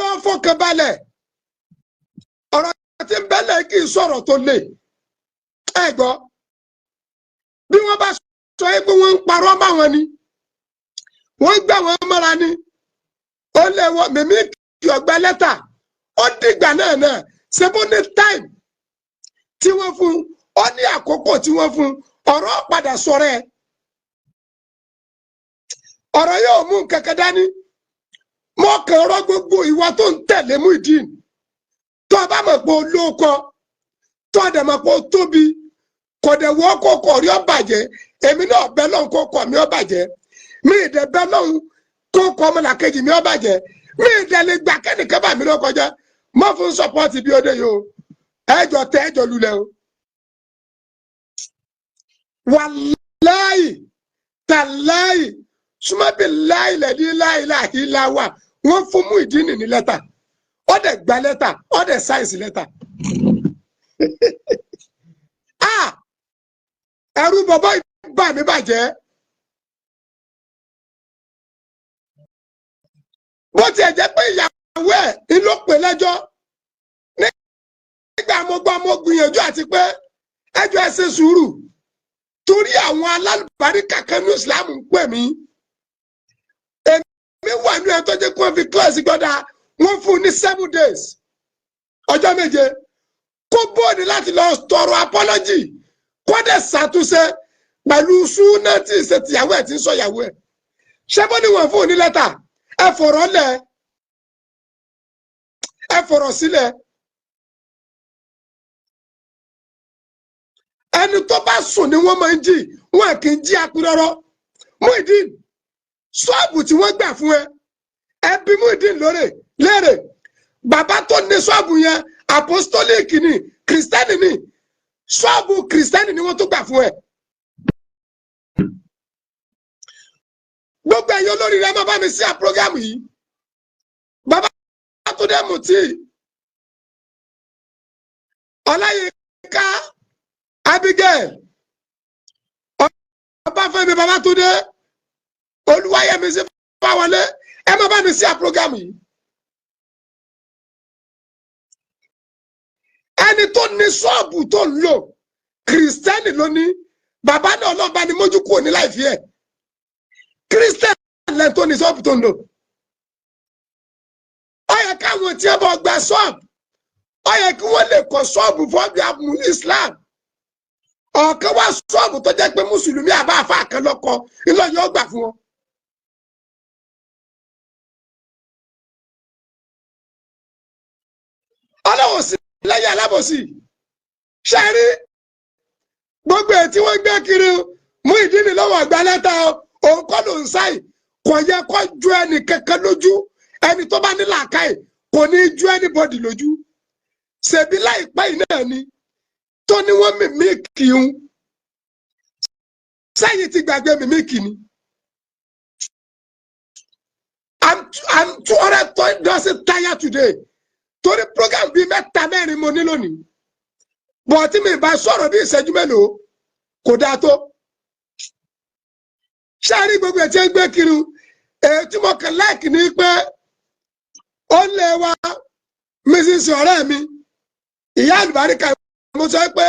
lọ fọkàn balẹ̀ ọ̀rọ̀ tí ń bẹ́lẹ̀ kì í sọ̀rọ̀ tó lè ẹ gbọ́ bí wọ́n bá sọ pé wọ́n ń parọ́ bá wọn ni wọ́n gbà wọ́n mọ́ra ni ó lé wọn mímí kí ọgbà lẹ́tà ó dìgbà náà ṣebó ní time tí wọ́n fún ó ní àkókò tí wọ́n fún ọ̀rọ̀ padà sọ̀rọ̀ ẹ̀ ọ̀rọ̀ yóò mú kankan dání mo kàn rọ gbogbo ìwà tó ń tẹ̀lé Muyideen tó bá mọ̀ pé olóko tó dẹ̀ mọ̀ pé ó tóbi kò dẹ̀ wọ́ kókó rí ó bàjẹ́ èmi náà bẹ́ lọ́hùn kókó mi ó bàjẹ́ mi ìdẹ̀ bẹ́ lọ́hùn kókó ọmọlàkejì mi ó bàjẹ́ mi ìdẹ̀ lè gbà kẹ́nìkan bá mi lọ kọjá mọ́ fún sọ́pọ́ọ̀tì bí ó dé yìí o ẹjọ́ tẹ ẹjọ́ lulẹ̀ o wàláì tàláì súnmọ́bí láìlẹ̀dí láìláìláwà wọ́n fún Muyideen ní lẹ́tà ó dẹ̀ gba lẹ́tà ó dẹ̀ sáìsì lẹ́tà ẹ̀rù bọ̀bọ̀ bà mí bàjẹ́ bó tiẹ̀ jẹ́ pé ìyàwó ẹ̀ ló pè lẹ́jọ́ nígbà mo gbọ́ mo gbìyànjú àti pé ẹjọ́ ẹ ṣe sùúrù torí àwọn alálùbáríkà kan ní Islam ń pè mí èmi wà ní ẹ tó jẹ́ kí wọ́n fi kílọ̀sì gbọ́dá wọ́n fún un ní 7 days ọjọ́ 7 kó bóòdì láti lọ tọrọ apology kó dẹ̀ ṣàtúnṣe pẹ̀lú súnà tí ìṣètìyàwó ẹ̀ ti ń sọ ìyàwó ẹ̀ ṣé bó ni wọ́n fún un ní lẹ́tà ẹ fọ̀rọ̀ lẹ̀ ẹ fọ̀rọ̀ sílẹ̀ ẹni tó bá sùn ni wọ́n máa ń jí wọn kì í jí apirọ́rọ́ Muyideen ṣọ́ọ̀bù tí wọ́n gbà fún ẹ bí Muyideen léèrè bàbá tó ní ṣọ́ọ̀bù yẹn apostolic ni kristẹni ni ṣọ́ọ̀bù kristẹni ni wọ́n tó gbà fún ẹ. gbogbo ẹ̀yin olórí rẹ máa bá mi sí àpọ́gámù yìí bàbá tó dé mutí Ọláyínká Abigail Ọbáfẹ́mi Babátúndé Olúwayẹmí sí Fáwọlé ẹ máa bá mi sí àpọ́gámù yìí. ẹni tó ní ṣọ́ọ̀bù tó ń lò kìrìsìtẹ́nì ló ní bàbá náà lọ́ba ni mójú kúrò ní láìfí ẹ̀ kìrìsìtẹ́nì lẹ́ni tó ní ṣọ́ọ̀bù tó ń lò. ó yẹ káwọn tí wọ́n bọ̀ gba ṣọ́ọ̀bù ó yẹ kí wọ́n lè kọ́ ṣọ́ọ̀bù fọ́ọ̀bù àmú Islam ọ̀kan wá ṣọ́ọ̀bù tó jẹ́ pé mùsùlùmí àbá àfa kan lọ́kọ ilé yóò gbà fún wọn. ọlọ́wọ́ sí lẹ́yìn alábòsí ṣẹ́rí gbogbo ẹ̀ tí wọ́n gbé kiri Muyideen lọ́wọ́ àgbà lẹ́tà òun kọ́ ló ń sáì kò yẹ kó ju ẹnì kankan lójú ẹni tó bá ní làákàyè kò ní ju anybody lójú ṣèbí láìpẹ́ yìí náà ni tó ní wọ́n mímí kì í sẹ́yìn ti gbàgbé mímí kì ni I'm 200 tired today torí program bíi 3-4 mo ní lónìí bọ̀ tí mi bá sọ̀rọ̀ bí ìṣẹ́jú mélòó kò dáa tó ṣáàrí gbogbo ẹ̀ tí ń gbé kiri èyí tí mo kàn láìkì ní pé ó lé wa Mrs. ọ̀rẹ́ mi ìyá àlùbáríkà mo sọ pé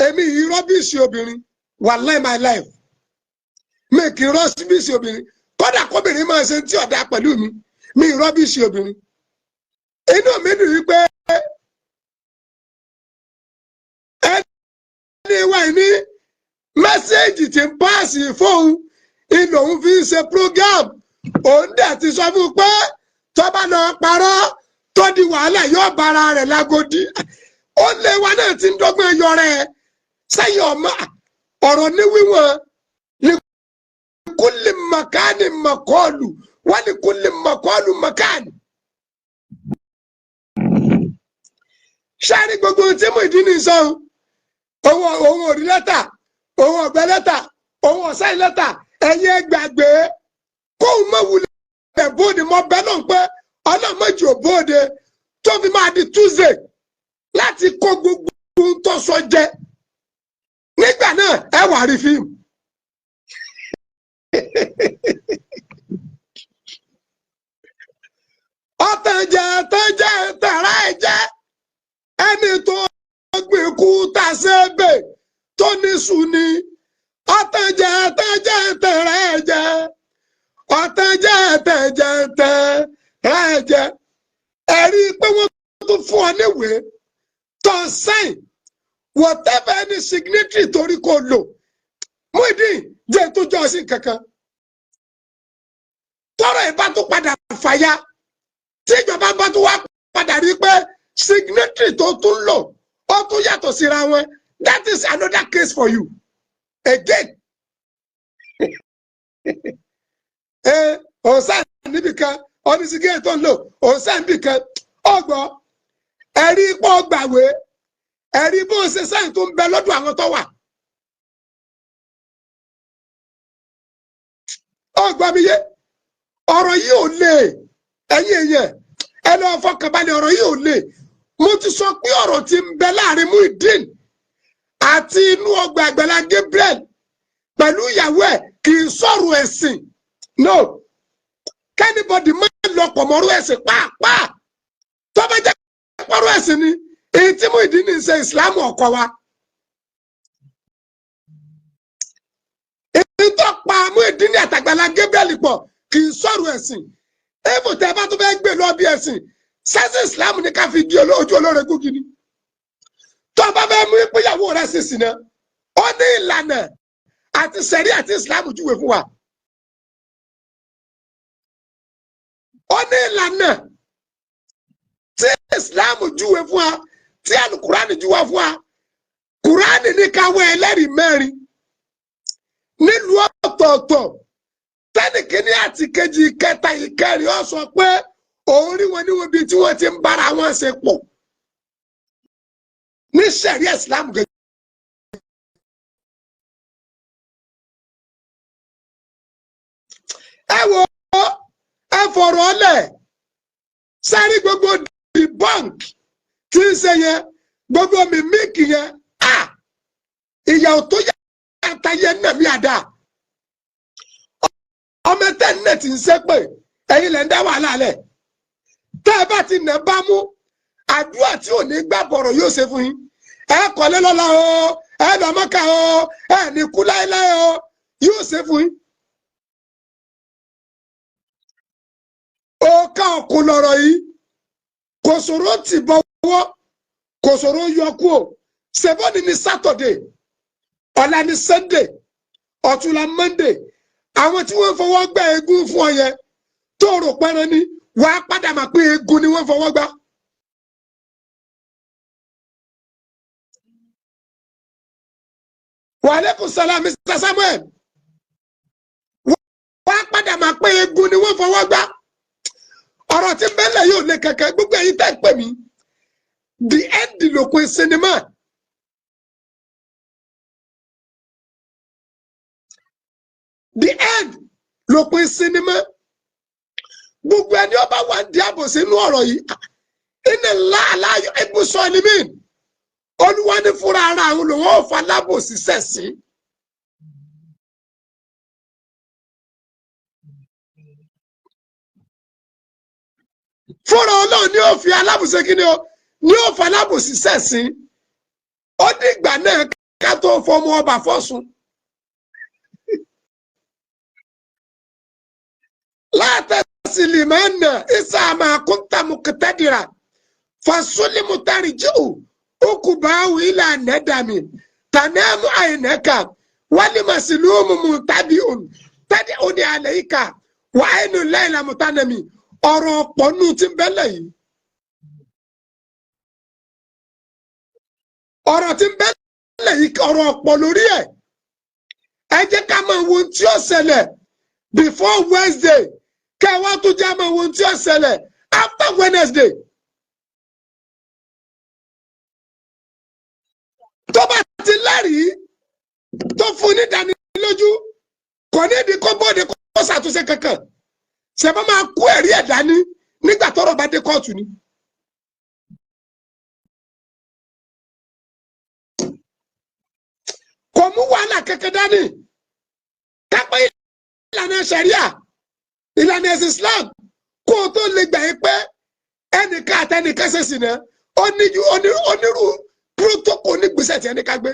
èmi yìí rọ́bìṣì obìnrin wallahi my life mi kì í rọ́bìṣì obìnrin kódà kóbìnrin máa ṣe tí ọ̀dà pẹ̀lú mi rọ́bìṣì obìnrin. inú mi dùn wípé ẹni wà ní mẹ́sẹ́ẹ̀jì tí ń páàsì fóun inú òun fi ń ṣe program òun dẹ̀ ti sọ fún un pé tó bá lọ parọ́ tó di wàhálà yóò bára rẹ̀ lágodi ó lé wa náà ti ń dọ́gbọ́n ẹyọ rẹ̀ sẹ́yìn ọmọ ọ̀rọ̀ ní wíwọ̀n ní kulli makani makọ́ọ̀lù wà ní kulli makọ́ọ̀lù makani. ṣáàrí gbogbo tí Muyideen sọ òun ò rí lẹ́tà òun ọ̀gbẹ́ lẹ́tà òun ọ̀sáì lẹ́tà ẹ̀yẹ gbàgbé kóun mọ̀ wulẹ̀ bóde mọ́ bẹ́ẹ̀ náà pé ọlọ́mọdé ò bóde tó fi máa di Tuesday láti kó gbogbo tó sọ jẹ nígbà náà ẹ wà rí fíìmù. ọ̀tàn jẹ́ ẹni tó gbìn kú ta sébè tó ní sùn ni ọ̀tẹ̀jẹ̀ tẹ̀rẹ̀ jẹ ọ̀tẹ̀jẹ̀ tẹ̀rẹ̀ jẹ ẹ̀rí pé wọ́n tún fún ọ níwèé tó sign whatever any signatory torí kò lò Muyideen jẹ́ tó jọ sí kankan tọ́rọ̀ ìbá tó padà fàya tí ìjọba bá tó wá padà rí pé signatory tó tún lò ó tún yàtọ̀ síra wọn that is another case for you again. ọ̀sán níbìkan oníṣègùn tó ń lò ọ̀sán níbìkan ọgbọ́n ẹ̀rí pọ̀ gbàwé ẹ̀rí bó ṣe sáyìn tó ń bẹ lọ́dọ̀ àwọn tó wà. ọgbọ́n mi yé ọ̀rọ̀ yìí ò lè ẹ̀yìn èèyàn ẹ lọ fọkànbalẹ̀ ọ̀rọ̀ yìí ò lè mo ti sọ pé ọ̀rọ̀ tí ń bẹ láàrin Muyideen àti inú ọgbà Àgbàlá Gabriel pẹ̀lú ìyàwó ẹ̀ kì í sọ̀rọ̀ ẹ̀sìn no kẹ́nìbọ̀dì máa ń lọ pọ̀ mọ́rú ẹ̀sìn pàápàá tó bá jẹ́ pọ̀rọ̀ ẹ̀sìn ni èyí tí Muyideen ní ṣe Islam ọkọ wa èyí tó pa Muyideen àti Àgbàlá Gabriel pọ̀ kì í sọ̀rọ̀ ẹ̀sìn èèfù tẹ́ bá tó fẹ́ gbé lọ bí ẹ̀sìn sẹ́sìn Islam ní ká fi di ojú olóore gúgi ni tó bá fẹ́ mú ìpéyàwó rẹ̀ sì sí náà ó ní ìlànà àti sẹ̀rí àti Islam júwe fún wa ó ní ìlànà tí Islam júwe fún wa tí alukurani júwe fún wa kurani ní káwé ẹlẹ́rìí mẹ́rin nílùú ọ̀tọ̀ọ̀tọ̀ tẹ́nìkíní àti kejì kẹta ìkẹrin ó sọ pé òun rí wọn níwọ̀n bíi tí wọ́n ti ń bára wọn ṣe pọ̀ ní sẹ̀rí Islam gẹ́gẹ́. ẹ wo ẹ fọ̀rọ̀ ọlẹ̀ sáré gbogbo debunk tí ń ṣe yẹn gbogbo mímíkì yẹn ìyàwó tó yàtọ̀ yẹn náà mi àdá ọmọ tẹ́ ní ti ń ṣe pé ẹ̀yin lẹ́ ń dá wàhálà lẹ̀ tẹ́ ẹ bá ti nà bá mú àdúrà tí ò ní gbà bọ̀rọ̀ yóò ṣe fún yín ẹ kọ́lé lọ́la o ẹ lọ Mọ́kà o ẹ ní kú láéláé o yóò ṣe fún yín. Ọ̀ka ọ̀kùn lọ̀rọ̀ yìí kò ṣòro tì bọ́wọ́ kò ṣòro yọ kú o ṣèbọ́ni ní Saturday ọ̀la ní Sunday ọ̀túnla Monday àwọn tí wọ́n fọwọ́ gbá eégún fún ọ yẹn tó rò pẹ́ran ní wàá padà mà pé eégún ni wọ́n fọwọ́ gbá. Wa alaikum salam Mr. Samuel wàá padà mà pé eégún ni wọ́n fọwọ́ gbá. Ọ̀rọ̀ tí bẹ́lẹ̀ yóò lè kẹ̀kẹ́ gbogbo ẹ̀yin tẹ́ pè mí the end lópin sinimá the end lópin sinimá gbogbo ẹni ọba wà ń di àbò sínú ọ̀rọ̀ yìí iná láàláyọ ibùsọ̀ ni mí Olúwa ní fúnra ara àwọn lòun ò fa lábòsí sẹ́sì. Fúnra Ọlọ́run ni ó fi alábòsí kíni o ní ó fa alábòsí sẹ́sìn ó dìgbà náà ká tó fọmọ ọba fọ́sùn. látàsí lìmọ́nà ìsàmà kúntàmù kìtàdìrà fàṣúlìmù tàrìjìù òkùbáwù ilà nẹ́dàmì tànàmù àyìnẹ́kà wálìmọ̀sílùmù mùtàbíùn tàdí òní àlẹ́yìká wàáyínú lẹ́yìn làmùtánàmì. Ọ̀rọ̀ ọ̀pọ̀ nù ti bẹ́lẹ̀ yìí ọ̀rọ̀ ti bẹ́lẹ̀ yìí ọ̀rọ̀ ọ̀pọ̀ lórí ẹ̀ ẹ jẹ́ ká mọ ohun tí ó ṣẹlẹ̀ before Wednesday kẹ́ wá tún jẹ́ mọ ohun tí ó ṣẹlẹ̀ after Wednesday tó bá ti lẹ́rìí tó fún ní ìdánilójú kò ní ìdí kó bóde kó ṣàtúnṣe kankan. Ṣé bá máa kó ẹ̀rí ẹ̀ dání nígbà tọ́rọ̀ bá dé kóòtù ni. Kò mú wàhálà kankan dání. Kápẹ́ ìlànà ṣẹ̀ríà ìlànà ẹ̀sìn Islam kó o tó lè gbà yín pé ẹnìkan àtẹnìkan ṣe sì náà onírú protocol ní gbèsè tí ẹni ká gbé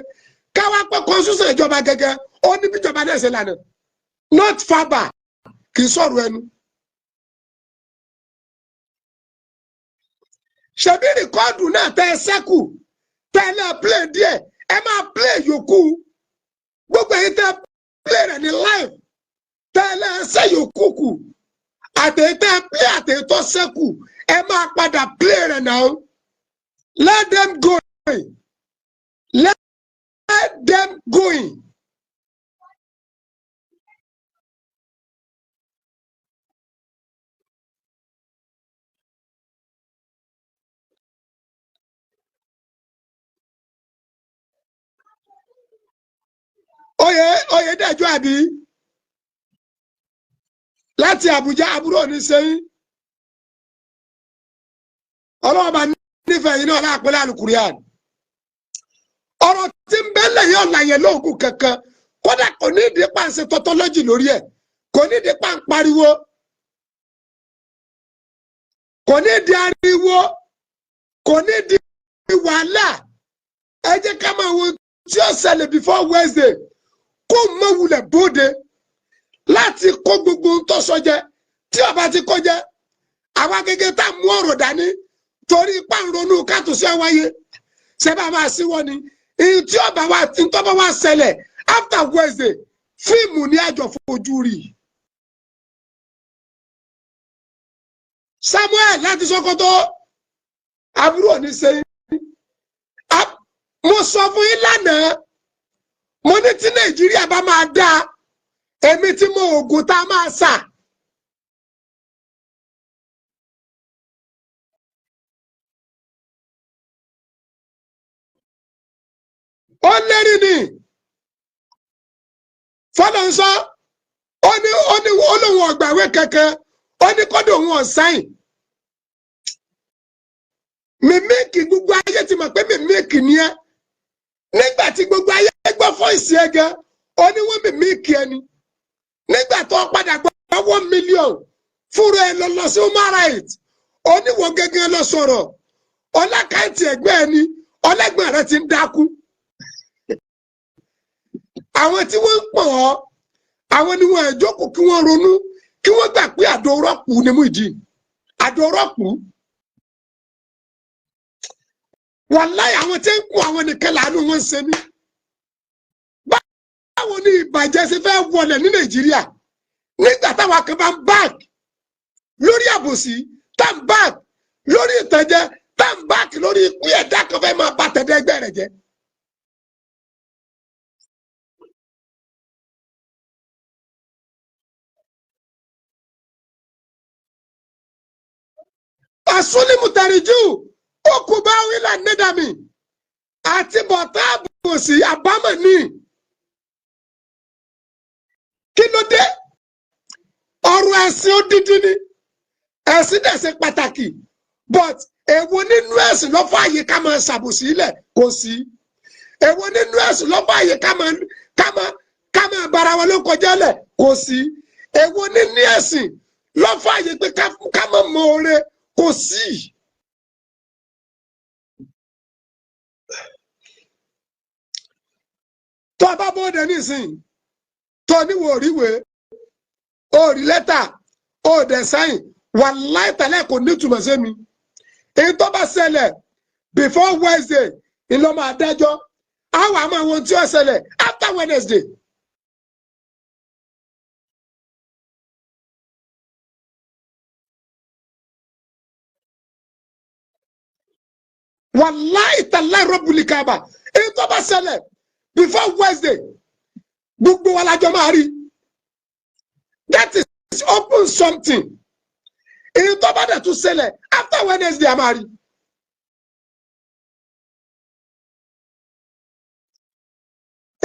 káwá pé constitution ìjọba gẹ́gẹ́ ó ní bí ìjọba náà ṣe lànà not faba kì í sọ̀rọ̀ ẹnu. ṣebí rìkọ́ọ̀dù náà tẹ ẹ sẹ́kù tẹ ẹ náà play díẹ̀ ẹ máa play yòókù gbogbo èyí tẹ play rẹ̀ ní live tẹ ẹ náà ṣe yòókù kù àtẹ̀yí tẹ play àtẹ̀yí tó sẹ́kù ẹ máa padà play rẹ̀ náà let them go let them going. Oyèdèjọ àbí láti Àbújá àbúrò ní sẹ́yìn ọlọ́wọ́ bá nífẹ̀ẹ́ yìí náà láàpẹ́lẹ́ àlùkùrìàn ọ̀rọ̀ tí ń bẹ́lẹ̀ yóò láyé lóògùn kankan kódà kò ní ìdí pàǹsẹ̀ tọ́tọ́lọ́jì lórí ẹ̀ kò ní ìdí pàǹpariwo kò ní ìdí ariwo kò ní ìdí wàhálà ẹ jẹ́ ká máa wo tí ó ṣẹlẹ̀ before Wednesday kó mọ wulẹ̀ bóde láti kó gbogbo tó sọjẹ tí ọba ti kọjẹ àwa gẹ́gẹ́ tá mú ọ̀rọ̀ dání torí ipá ń ronú kátòsí àwáyé ṣẹba máa síwọ ni ìyí tí ọba wa ti ń tọ́ba wa ṣẹlẹ̀ after Wednesday fíìmù ní àjọ fojú rí Samuel láti Sókótó àbúrò ní sẹ́yìn mo sọ fún yín lánàá mo ní tí Nàìjíríà bá máa dá èmi tí mo oògùn tá a máa sà ó lérí ni fọlọ́nsọ ó ní olóhùn ọ̀gbàwé kankan ó ní kọ́dọ̀ òun ọ̀sáyìn mímíkì gbogbo ayé ti mọ̀ pé mímíkì ni ẹ́ nígbà tí gbogbo ayé gbọ́ fún ìsì ẹgẹ́ ó ní wọ́n mímíkì ẹni nígbà tó padà gbọ́ 1 million fúnra ẹ lọ sí human rights ó ní wọ́n gẹ́gẹ́ lọ sọ̀rọ̀ ọlákàntì ẹgbẹ́ ẹni ọlẹ́gbọ̀n rẹ ti ń dákú àwọn tí wọ́n ń pọ̀ ọ́ àwọn ni wọ́n ẹ̀jọ́kù kí wọ́n ronú kí wọ́n gbà pé àdó rọ́pù ni Muyideen àdó rọ́pù wàláhì àwọn tí ń kú àwọn nìkan láàánú wọn ń ṣe ní. báwo ni ìbàjẹ́ ṣe fẹ́ wọlé ní Nàìjíríà nígbà táwọn kan bá ń báàk lórí àbòsí tá ń báàk lórí ìtànjẹ tá ń báàk lórí ìpín ẹ̀dá kan fẹ́ máa bá tẹ̀dẹ́gbẹ́ rẹ̀ jẹ́. Asúlímùtàríjù okuba wílà nídàmí àti bọ̀tá àbòsí àbámọ̀ ní kí ló dé ọ̀rọ̀ ẹ̀sìn odidi ni ẹ̀sìn dẹ̀ ṣe pàtàkì but èwo nínú ẹ̀sìn ló fààyè ká máa ṣàbòsí ilẹ̀ kò sí èwo nínú ẹ̀sìn ló fààyè ká máa bara wọn ló kọjá lẹ̀ kò sí èwo nínú ẹ̀sìn ló fààyè pé ká máa mọ oore kò sí. tó bá bóde nísìnyí tó níwò oríwèé orí lẹ́tà òdẹ sáyìn wàláhì tàlẹ́ kò nítumọ̀ sí mi èyí tó bá ṣẹlẹ̀ before Wednesday ìlọ́mọ adájọ́ àwọn àmọ́ àwọn tí ó ṣẹlẹ̀ after Wednesday. wàláhì tàlẹ́ rọ́bùlì kaba èyí tó bá ṣẹlẹ̀ before Wednesday gbogbo wa lájọ máa rí that is open something èyí tó bá dẹ̀ tún ṣẹlẹ̀ after Wednesday a máa rí.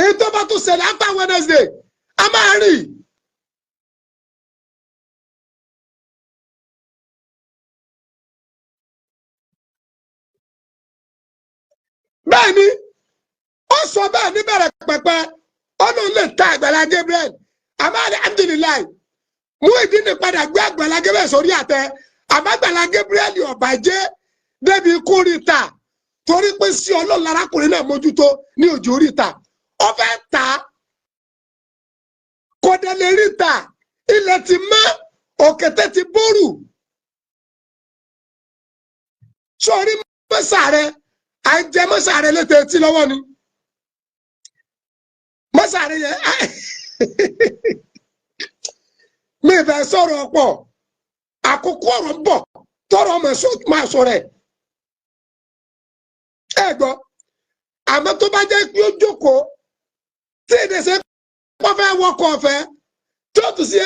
èyí tó bá tún ṣẹlẹ̀ after Wednesday a máa rí. bẹ́ẹ̀ ni ó sọ bẹ́ẹ̀ níbẹ̀rẹ̀ pẹ̀pẹ̀ ó lóun lè ta Àgbàlá Gabriel àmọ́ alhamdulilayi Muyideen padà gbé Àgbàlá Gabriel sórí àtẹ àmọ́ Àgbàlá Gabriel ọ̀bàjẹ́ débi kórìíta torí pé sí ọlọ́run arákùnrin náà mójútó ní òjò ríta ó fẹ́ tà á kò dẹ̀ lè ríta ilẹ̀ ti mọ́ òkété ti bórù sórí mọ́sàrẹ́ à ń jẹ mọ́sàrẹ́ létí etí lọ́wọ́ ni mọ́sàrẹ́ yẹn mi fẹ́ sọ̀rọ̀ ọ̀pọ̀ àkókò ọ̀rọ̀ ń bọ̀ tọrọ máa sọ rẹ̀ ẹ gbọ́ àmọ́ tó bá jẹ́ pé ó jókòó tí èdè ṣe pọ́ fẹ́ wọkọ̀ ọ̀fẹ́ tó tún sí